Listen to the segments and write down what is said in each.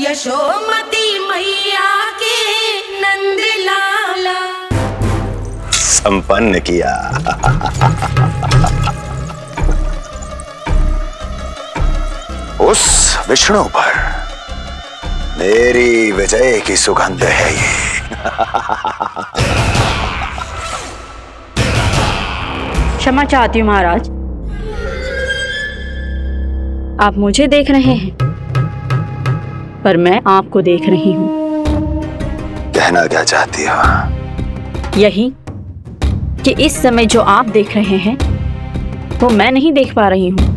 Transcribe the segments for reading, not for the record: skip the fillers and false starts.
यशोमती मैया के नंद लाला संपन्न किया। उस विष्णु पर मेरी विजय की सुगंध है ये। क्षमा चाहती हूँ महाराज, आप मुझे देख रहे हैं पर मैं आपको देख रही हूँ। कहना क्या चाहती हो? यही कि इस समय जो आप देख रहे हैं वो मैं नहीं देख पा रही हूँ,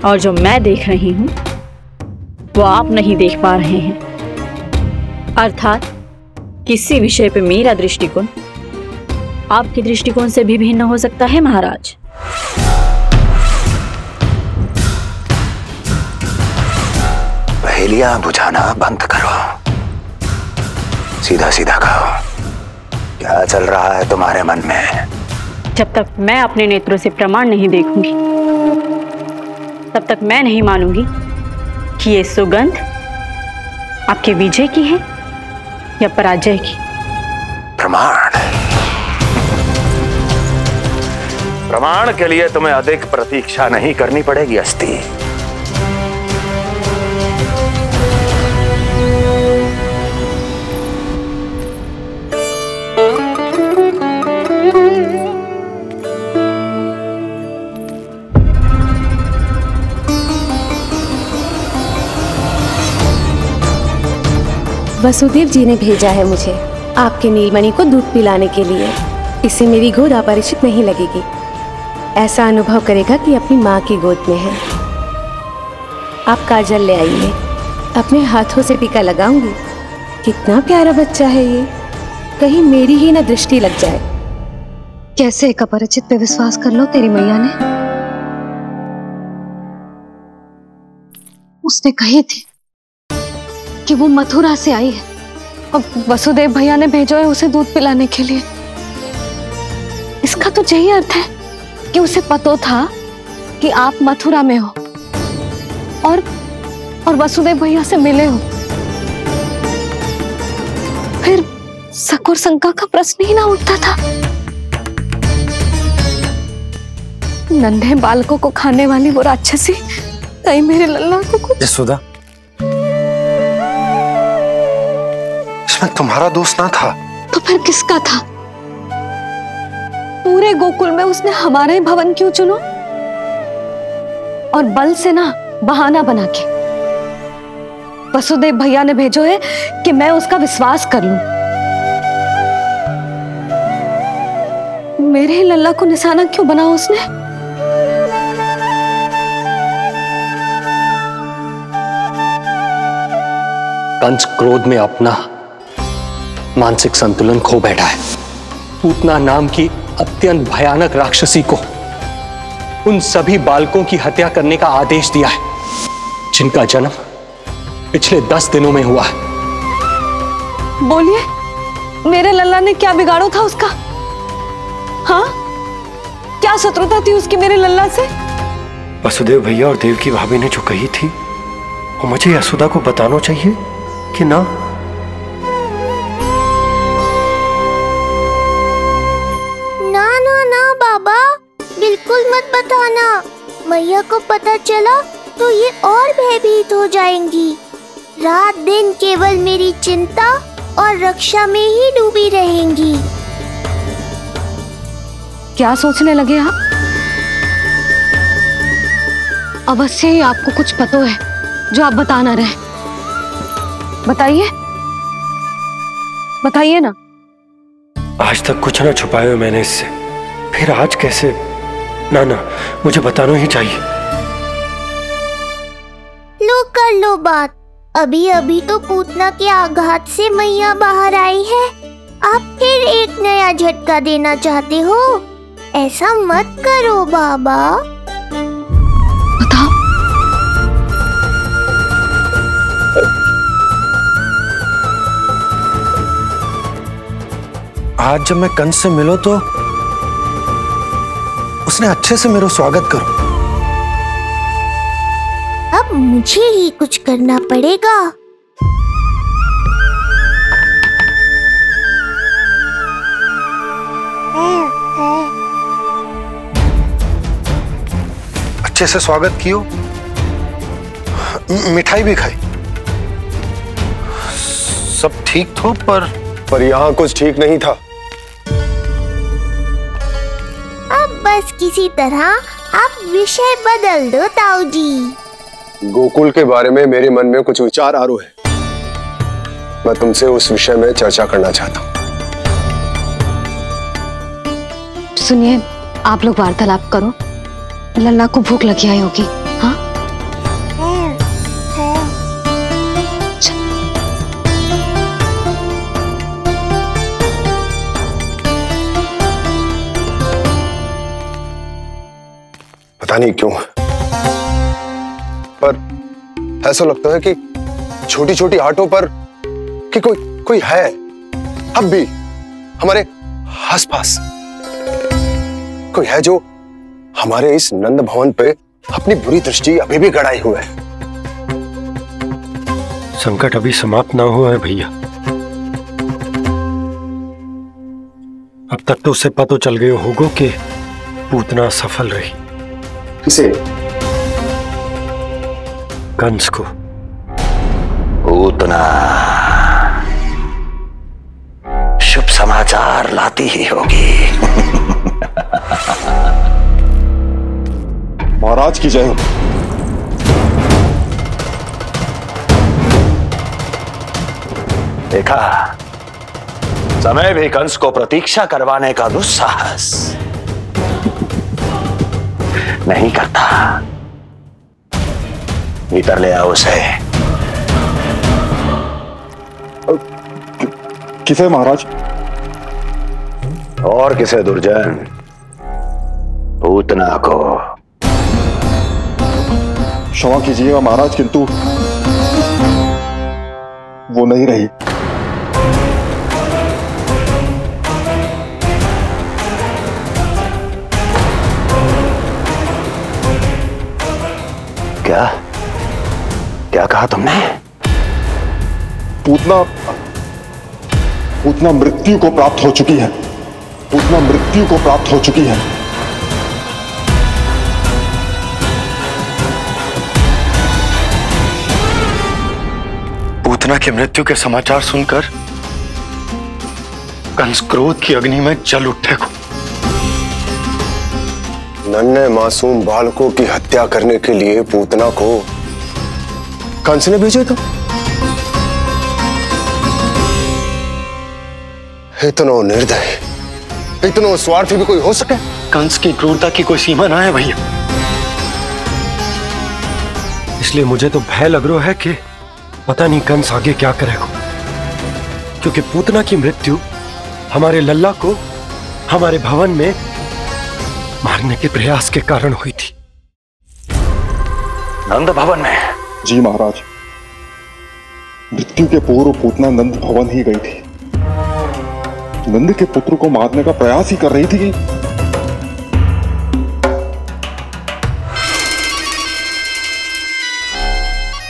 और जो मैं देख रही हूँ वो आप नहीं देख पा रहे हैं। अर्थात किसी विषय पे मेरा दृष्टिकोण आपके दृष्टिकोण से भी भिन्न हो सकता है महाराज। पहेलियां बुझाना बंद करो, सीधा सीधा कहो, क्या चल रहा है तुम्हारे मन में? जब तक मैं अपने नेत्रों से प्रमाण नहीं देखूंगी तब तक मैं नहीं मानूंगी कि ये सुगंध आपके विजय की है या पराजय की। प्रमाण के लिए तुम्हें अधिक प्रतीक्षा नहीं करनी पड़ेगी अस्ति। वसुदेव जी ने भेजा है मुझे आपके नीलमणि को दूध पिलाने के लिए। इससे मेरी गोद अपरिचित नहीं लगेगी, ऐसा अनुभव करेगा कि अपनी माँ की गोद में है। आप काजल ले आइए, अपने हाथों से टीका लगाऊंगी। कितना प्यारा बच्चा है ये, कहीं मेरी ही ना दृष्टि लग जाए। कैसे एक अपरिचित पे विश्वास कर लो तेरी मैया ने। उसने कही थी कि वो मथुरा से आई है और वसुदेव भैया ने भेजा है उसे दूध पिलाने के लिए। इसका तो यही अर्थ है कि उसे पता था कि आप मथुरा में हो और वसुदेव भैया से मिले हो। फिर शक और शंका का प्रश्न ही ना उठता था। नन्हे बालकों को खाने वाली वो राक्षसी कहीं मेरे लल्ला को कुछ। यशोदा, इसमें तुम्हारा दोस्त ना था तो फिर किसका था? पूरे गोकुल में उसने हमारा ही भवन क्यों चुना? और बल से ना बहाना बना के वसुदेव भैया ने भेजो है कि मैं उसका विश्वास कर लूं। मेरे ही लल्ला को निशाना क्यों बनाया उसने? कंस क्रोध में अपना मानसिक संतुलन खो बैठा है। पूतना नाम की अत्यंत भयानक राक्षसी को उन सभी बालकों की हत्या करने का आदेश दिया है जिनका जन्म पिछले 10 दिनों में हुआ है। बोलिए, मेरे लल्ला ने क्या बिगाड़ो था उसका? हाँ, क्या शत्रुता थी उसकी मेरे लल्ला से? वसुदेव भैया और देव की भाभी ने जो कही थी वो मुझे यशोदा को बताना चाहिए कि ना? बिल्कुल मत बताना। मैया को पता चला तो ये और भयभीत हो जाएंगी। रात दिन केवल मेरी चिंता और रक्षा में ही डूबी रहेंगी। क्या सोचने लगे आप? अवश्य ही आपको कुछ पता है जो आप बता ना रहे। बताइए, बताइए ना। आज तक कुछ ना छुपाया मैंने इससे, फिर आज कैसे? ना, मुझे बताना ही चाहिए। लो कर लो बात। अभी अभी तो पूतना के आघात से मैया बाहर आई है, आप फिर एक नया झटका देना चाहते हो? ऐसा मत करो बाबा। बताओ। आज जब मैं कंस से मिलो तो उसने अच्छे से मेरा स्वागत करो। अब मुझे ही कुछ करना पड़ेगा। अच्छे से स्वागत कियो, मिठाई भी खाई, सब ठीक तो, पर यहाँ कुछ ठीक नहीं था। अब बस किसी तरह आप विषय बदल दो ताऊ जी। गोकुल के बारे में मेरे मन में कुछ विचार आ रहे हैं। मैं तुमसे उस विषय में चर्चा करना चाहता हूँ। सुनिए, आप लोग वार्तालाप करो, लल्ला को भूख लगी आई होगी। हाँ, पता नहीं क्यों, पर ऐसा लगता है कि छोटी छोटी आटों पर कि कोई है अब भी हमारे आसपास। कोई है जो हमारे इस नंद भवन पे अपनी बुरी दृष्टि अभी भी गड़ाए हुए है। संकट अभी समाप्त ना हुआ है भैया। अब तक तो उसे पता चल गए होगा कि पूतना सफल रही। किसे? कंस को। पूतना शुभ समाचार लाती ही होगी। महाराज की जय हो। देखा, समय भी कंस को प्रतीक्षा करवाने का दुस्साहस नहीं करता। भीतर ले आओ उसे। किसे महाराज? और किसे दुर्जन? पूतना को। क्षमा कीजिएगा महाराज, किंतु वो नहीं रही। क्या क्या कहा तुमने? पूतना मृत्यु को प्राप्त हो चुकी है। पूतना मृत्यु को प्राप्त हो चुकी है। पूतना की मृत्यु के समाचार सुनकर कंस क्रोध की अग्नि में जल उठे को। नन्हे मासूम बालकों की हत्या करने के लिए पूतना को कंस ने भेजा था। इतना निर्दय, इतना स्वार्थी भी कोई हो सके? कंस की क्रूरता की कोई सीमा ना है भैया। इसलिए मुझे तो भय लग रहा है कि पता नहीं कंस आगे क्या करेगा, क्योंकि पूतना की मृत्यु हमारे लल्ला को हमारे भवन में मारने के प्रयास के कारण हुई थी। नंद भवन में? जी महाराज, मृत्यु के पूर्व पूतना नंद भवन ही गई थी। नंद के पुत्र को मारने का प्रयास ही कर रही थी।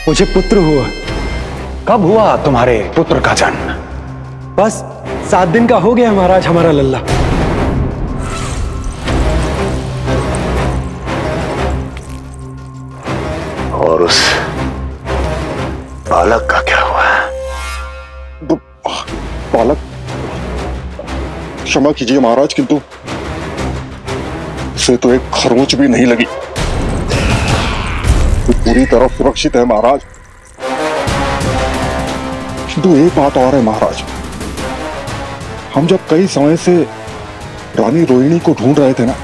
मुझे पुत्र हुआ। कब हुआ तुम्हारे पुत्र का जन्म? बस 7 दिन का हो गया महाराज हमारा लल्ला। और उस बालक का क्या हुआ? बालक? क्षमा कीजिए महाराज, किंतु उसे तो एक खरोंच भी नहीं लगी। पूरी तरह सुरक्षित है महाराज। किंतु एक बात और है महाराज, हम जब कई समय से रानी रोहिणी को ढूंढ रहे थे ना,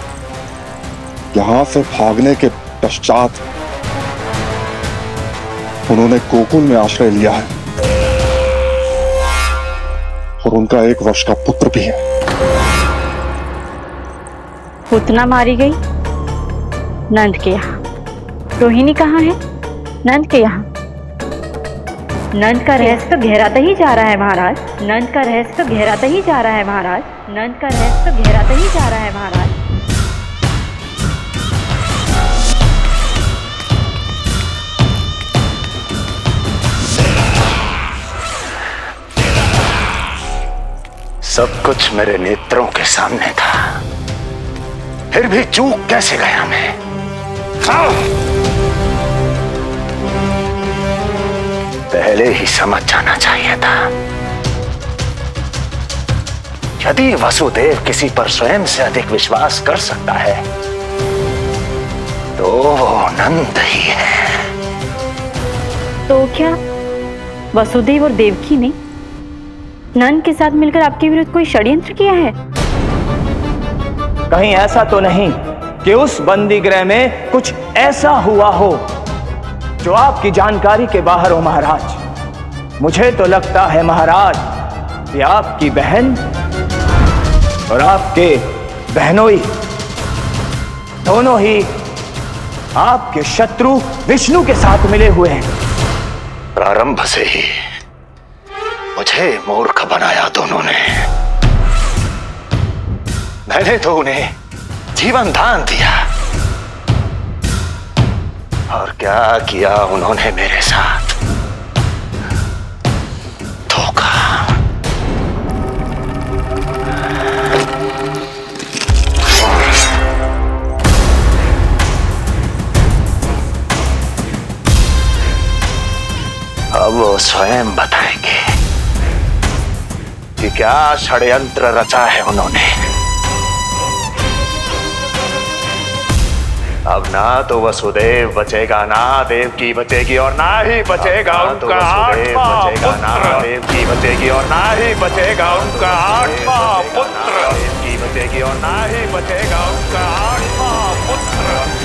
यहां से भागने के पश्चात उन्होंने गोकुल में आश्रय लिया है और उनका 1 वर्ष का पुत्र भी है। पूतना मारी गई नंद के यहाँ। रोहिणी कहाँ है? नंद के यहाँ। नंद का रहस्य तो गहराता ही जा रहा है महाराज। नंद का रहस्य तो गहराता ही जा रहा है महाराज। नंद का रहस्य तो गहराता ही जा रहा है महाराज। सब कुछ मेरे नेत्रों के सामने था, फिर भी चूक कैसे गया मैं? पहले ही समझ जाना चाहिए था। यदि वसुदेव किसी पर स्वयं से अधिक विश्वास कर सकता है तो वो नंद ही है। तो क्या वसुदेव और देवकी ने नंद के साथ मिलकर आपके विरुद्ध कोई षड्यंत्र किया है? कहीं ऐसा तो नहीं कि उस बंदी गृह में कुछ ऐसा हुआ हो जो आपकी जानकारी के बाहर हो महाराज। मुझे तो लगता है महाराज कि आपकी बहन और आपके बहनोई दोनों ही आपके शत्रु विष्णु के साथ मिले हुए हैं। प्रारंभ से ही मुझे मूर्ख बनाया दोनों ने। मैंने तो उन्हें जीवन दान दिया, और क्या किया उन्होंने मेरे साथ? धोखा। अब वो स्वयं बताएंगे कि क्या षड्यंत्र रचा है उन्होंने। अब ना तो वसुदेव बचेगा, ना देवकी बचेगी, और ना ही बचेगा उनका आठवां पुत्र। ना देवकी बचेगी और ना ही बचेगा उनका आठवां पुत्र। देवकी बचेगी और ना ही बचेगा उनका आठवां पुत्र।